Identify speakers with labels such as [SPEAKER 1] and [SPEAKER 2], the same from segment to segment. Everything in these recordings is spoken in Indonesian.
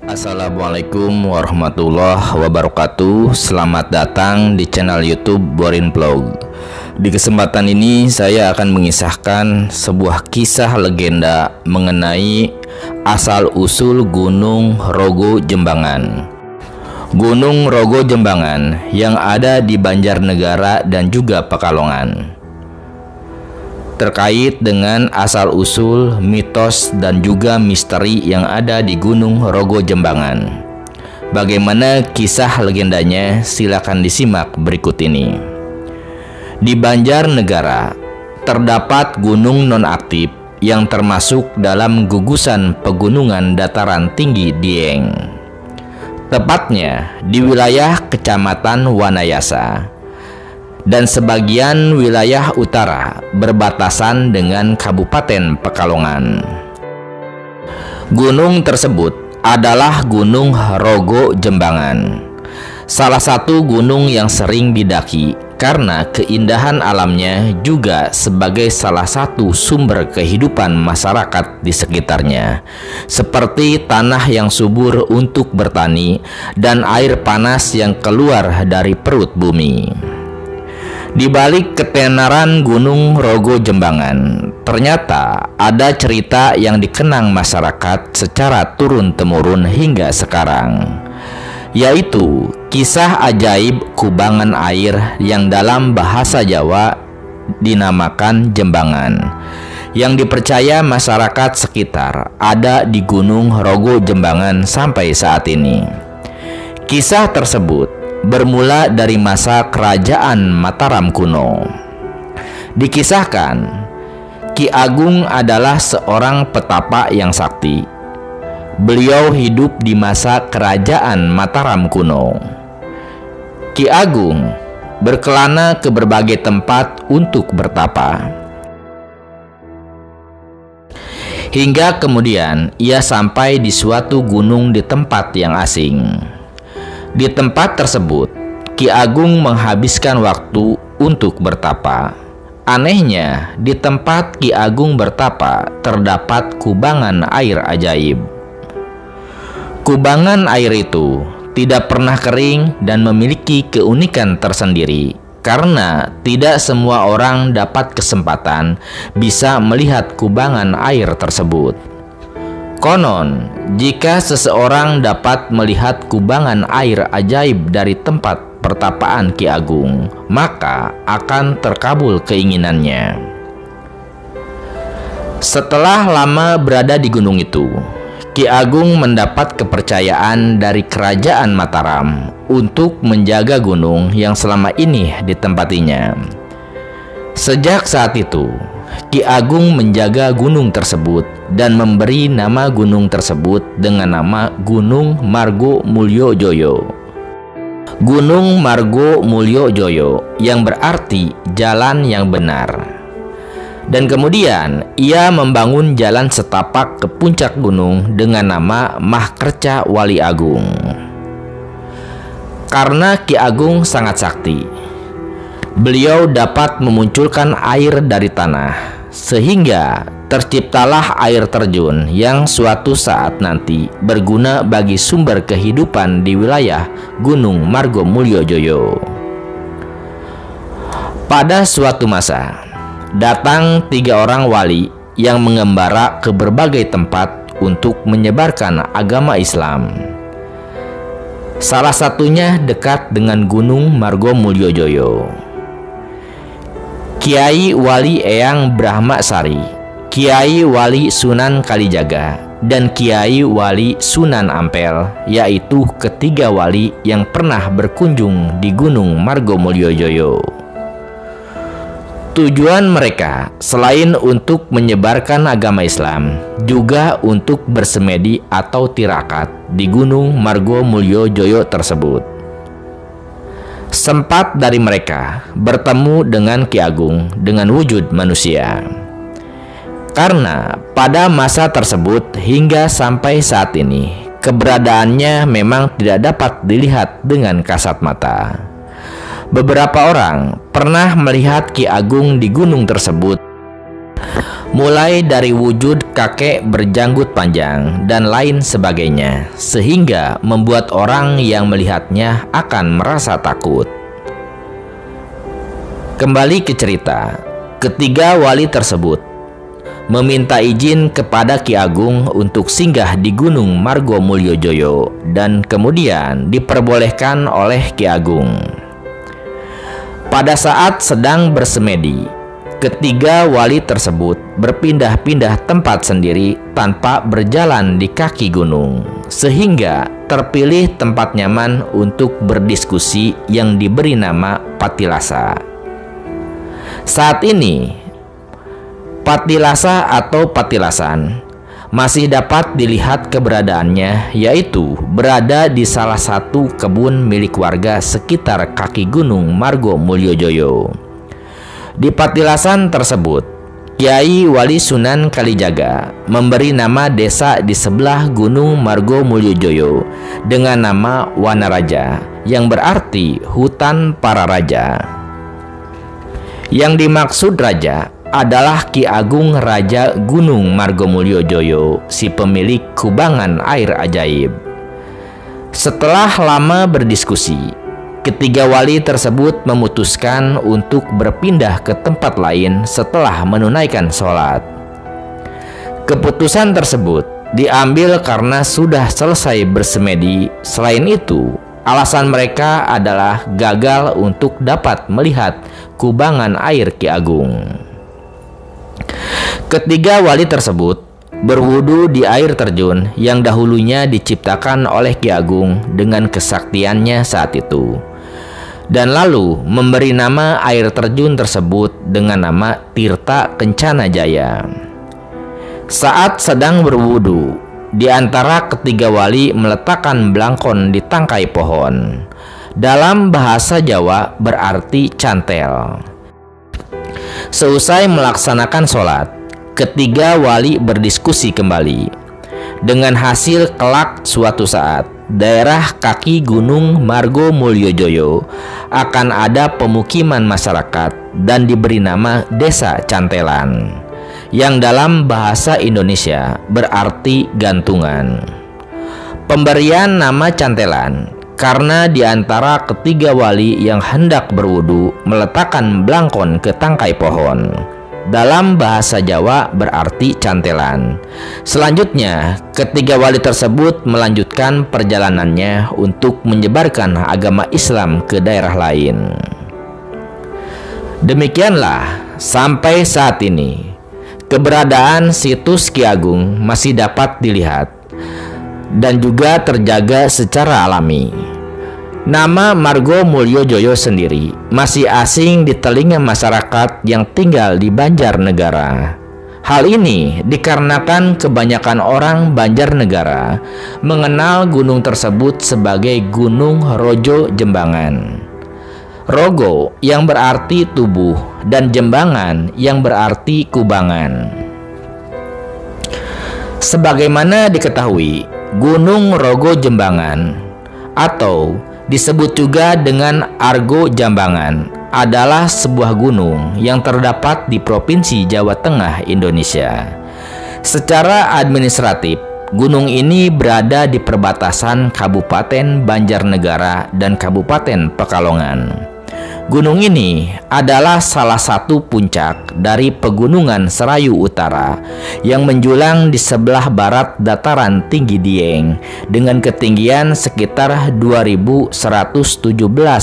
[SPEAKER 1] Assalamualaikum warahmatullahi wabarakatuh. Selamat datang di channel YouTube Borin Vlog. Di kesempatan ini saya akan mengisahkan sebuah kisah legenda mengenai asal-usul Gunung Rogo Jembangan. Gunung Rogo Jembangan yang ada di Banjarnegara dan juga Pekalongan. Terkait dengan asal-usul, mitos, dan juga misteri yang ada di Gunung Rogo Jembangan. Bagaimana kisah legendanya? Silakan disimak berikut ini. Di Banjarnegara terdapat gunung nonaktif yang termasuk dalam gugusan pegunungan dataran tinggi Dieng. Tepatnya di wilayah Kecamatan Wanayasa dan sebagian wilayah utara berbatasan dengan Kabupaten Pekalongan. Gunung tersebut adalah Gunung Rogo Jembangan, salah satu gunung yang sering didaki karena keindahan alamnya, juga sebagai salah satu sumber kehidupan masyarakat di sekitarnya, seperti tanah yang subur untuk bertani dan air panas yang keluar dari perut bumi. Di balik ketenaran Gunung Rogo Jembangan, ternyata ada cerita yang dikenang masyarakat secara turun-temurun hingga sekarang, yaitu kisah ajaib kubangan air yang dalam bahasa Jawa dinamakan Jembangan, yang dipercaya masyarakat sekitar ada di Gunung Rogo Jembangan sampai saat ini. Kisah tersebut bermula dari masa kerajaan Mataram kuno. Dikisahkan, Ki Agung adalah seorang petapa yang sakti. Beliau hidup di masa kerajaan Mataram kuno. Ki Agung berkelana ke berbagai tempat untuk bertapa, hingga kemudian ia sampai di suatu gunung di tempat yang asing. Di tempat tersebut, Ki Agung menghabiskan waktu untuk bertapa. Anehnya, di tempat Ki Agung bertapa terdapat kubangan air ajaib. Kubangan air itu tidak pernah kering dan memiliki keunikan tersendiri, karena tidak semua orang dapat kesempatan bisa melihat kubangan air tersebut. Konon, jika seseorang dapat melihat kubangan air ajaib dari tempat pertapaan Ki Agung, maka akan terkabul keinginannya. Setelah lama berada di gunung itu, Ki Agung mendapat kepercayaan dari Kerajaan Mataram untuk menjaga gunung yang selama ini ditempatinya. Sejak saat itu, Ki Agung menjaga gunung tersebut dan memberi nama gunung tersebut dengan nama Gunung Margo Mulyo Joyo. Gunung Margo Mulyo Joyo yang berarti jalan yang benar. Dan kemudian ia membangun jalan setapak ke puncak gunung dengan nama Mahkerca Wali Agung. Karena Ki Agung sangat sakti, beliau dapat memunculkan air dari tanah, sehingga terciptalah air terjun yang suatu saat nanti berguna bagi sumber kehidupan di wilayah Gunung Margo Mulyo Joyo. Pada suatu masa, datang 3 orang wali yang mengembara ke berbagai tempat untuk menyebarkan agama Islam. Salah satunya dekat dengan Gunung Margo Mulyo Joyo. Kiai Wali Eyang Brahmasari, Kiai Wali Sunan Kalijaga, dan Kiai Wali Sunan Ampel, yaitu ketiga wali yang pernah berkunjung di Gunung Margo Mulyo Joyo. Tujuan mereka selain untuk menyebarkan agama Islam, juga untuk bersemedi atau tirakat di Gunung Margo Mulyo Joyo tersebut. Sempat dari mereka bertemu dengan Ki Agung dengan wujud manusia. Karena pada masa tersebut hingga sampai saat ini, keberadaannya memang tidak dapat dilihat dengan kasat mata. Beberapa orang pernah melihat Ki Agung di gunung tersebut mulai dari wujud kakek berjanggut panjang dan lain sebagainya, sehingga membuat orang yang melihatnya akan merasa takut. Kembali ke cerita, ketiga wali tersebut meminta izin kepada Ki Ageng untuk singgah di Gunung Margomulyojoyo dan kemudian diperbolehkan oleh Ki Ageng. Pada saat sedang bersemedi, ketiga wali tersebut berpindah-pindah tempat sendiri tanpa berjalan di kaki gunung, sehingga terpilih tempat nyaman untuk berdiskusi yang diberi nama Patilasa. Saat ini, Patilasa atau Patilasan masih dapat dilihat keberadaannya, yaitu berada di salah satu kebun milik warga sekitar kaki Gunung Margomulyojoyo. Di Patilasan tersebut, Kiai Wali Sunan Kalijaga memberi nama desa di sebelah Gunung Margomulyojoyo dengan nama Wanaraja, yang berarti hutan para raja. Yang dimaksud raja adalah Ki Ageng Raja Gunung Margomulyojoyo, si pemilik kubangan air ajaib. Setelah lama berdiskusi, ketiga wali tersebut memutuskan untuk berpindah ke tempat lain setelah menunaikan sholat. Keputusan tersebut diambil karena sudah selesai bersemedi. Selain itu, alasan mereka adalah gagal untuk dapat melihat kubangan air Ki Ageng. Ketiga wali tersebut berwudu di air terjun yang dahulunya diciptakan oleh Ki Ageng dengan kesaktiannya saat itu, dan lalu memberi nama air terjun tersebut dengan nama Tirta Kencana Jaya. Saat sedang berwudu, di antara ketiga wali meletakkan belangkon di tangkai pohon. Dalam bahasa Jawa berarti cantel. Seusai melaksanakan sholat, ketiga wali berdiskusi kembali. Dengan hasil kelak suatu saat, daerah kaki Gunung Margomulyojoyo akan ada pemukiman masyarakat dan diberi nama Desa Cantelan, yang dalam bahasa Indonesia berarti gantungan. Pemberian nama Cantelan karena di antara ketiga wali yang hendak berwudu meletakkan belangkon ke tangkai pohon. Dalam bahasa Jawa berarti cantelan. Selanjutnya, ketiga wali tersebut melanjutkan perjalanannya untuk menyebarkan agama Islam ke daerah lain. Demikianlah sampai saat ini keberadaan situs Ki Ageng masih dapat dilihat dan juga terjaga secara alami. Nama Margomulyojoyo sendiri masih asing di telinga masyarakat yang tinggal di Banjarnegara. Hal ini dikarenakan kebanyakan orang Banjarnegara mengenal gunung tersebut sebagai Gunung Rojo Jembangan. Rogo yang berarti tubuh dan Jembangan yang berarti kubangan. Sebagaimana diketahui, Gunung Rogo Jembangan atau disebut juga dengan Argo Jambangan adalah sebuah gunung yang terdapat di Provinsi Jawa Tengah, Indonesia. Secara administratif, gunung ini berada di perbatasan Kabupaten Banjarnegara dan Kabupaten Pekalongan. Gunung ini adalah salah satu puncak dari Pegunungan Serayu Utara yang menjulang di sebelah barat dataran tinggi Dieng dengan ketinggian sekitar 2117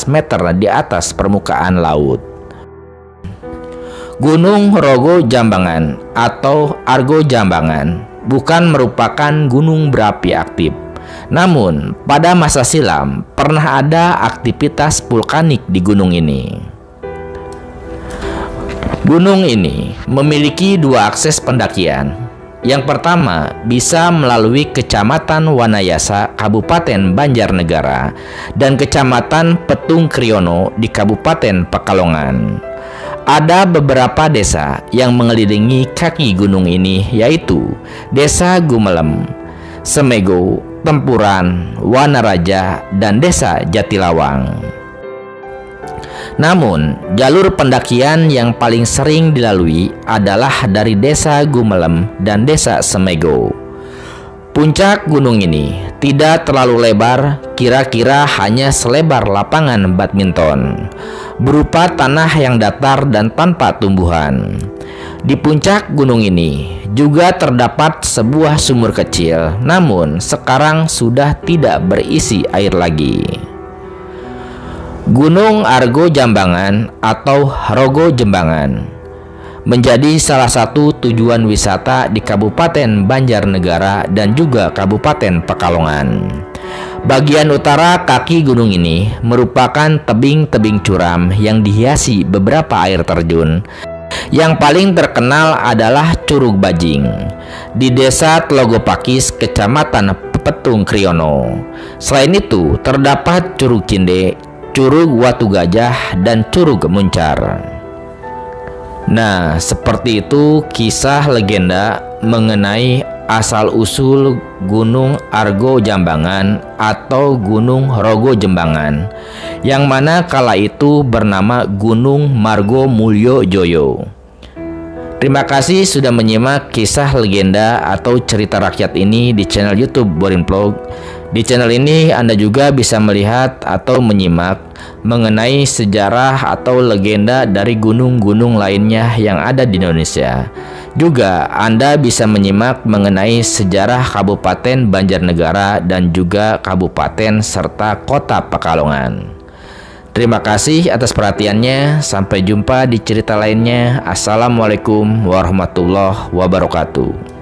[SPEAKER 1] meter di atas permukaan laut. Gunung Rogo Jambangan atau Argo Jambangan bukan merupakan gunung berapi aktif. Namun, pada masa silam pernah ada aktivitas vulkanik di gunung ini. Gunung ini memiliki dua akses pendakian. Yang pertama bisa melalui Kecamatan Wanayasa, Kabupaten Banjarnegara, dan Kecamatan Petung Kriono di Kabupaten Pekalongan. Ada beberapa desa yang mengelilingi kaki gunung ini, yaitu Desa Gumelem, Semego, Tempuran, Wanaraja, dan Desa Jatilawang. Namun, jalur pendakian yang paling sering dilalui adalah dari Desa Gumelem dan Desa Semego. Puncak gunung ini tidak terlalu lebar, kira-kira hanya selebar lapangan badminton, berupa tanah yang datar dan tanpa tumbuhan. Di puncak gunung ini juga terdapat sebuah sumur kecil, namun sekarang sudah tidak berisi air lagi. Gunung Argo Jambangan atau Rogo Jembangan menjadi salah satu tujuan wisata di Kabupaten Banjarnegara dan juga Kabupaten Pekalongan. Bagian utara kaki gunung ini merupakan tebing-tebing curam yang dihiasi beberapa air terjun. Yang paling terkenal adalah Curug Bajing di Desa Tlogopakis, Kecamatan Petung Kriono. Selain itu, terdapat Curug Cinde, Curug Watu Gajah, dan Curug Muncar. Nah, seperti itu kisah legenda mengenai asal-usul Gunung Argo Jambangan atau Gunung Rogo Jembangan, yang mana kala itu bernama Gunung Margo Mulyo Joyo. Terima kasih sudah menyimak kisah legenda atau cerita rakyat ini di channel YouTube Borin Vlog. Di channel ini Anda juga bisa melihat atau menyimak mengenai sejarah atau legenda dari gunung-gunung lainnya yang ada di Indonesia. Juga Anda bisa menyimak mengenai sejarah Kabupaten Banjarnegara dan juga kabupaten serta kota Pekalongan. Terima kasih atas perhatiannya. Sampai jumpa di cerita lainnya. Assalamualaikum warahmatullahi wabarakatuh.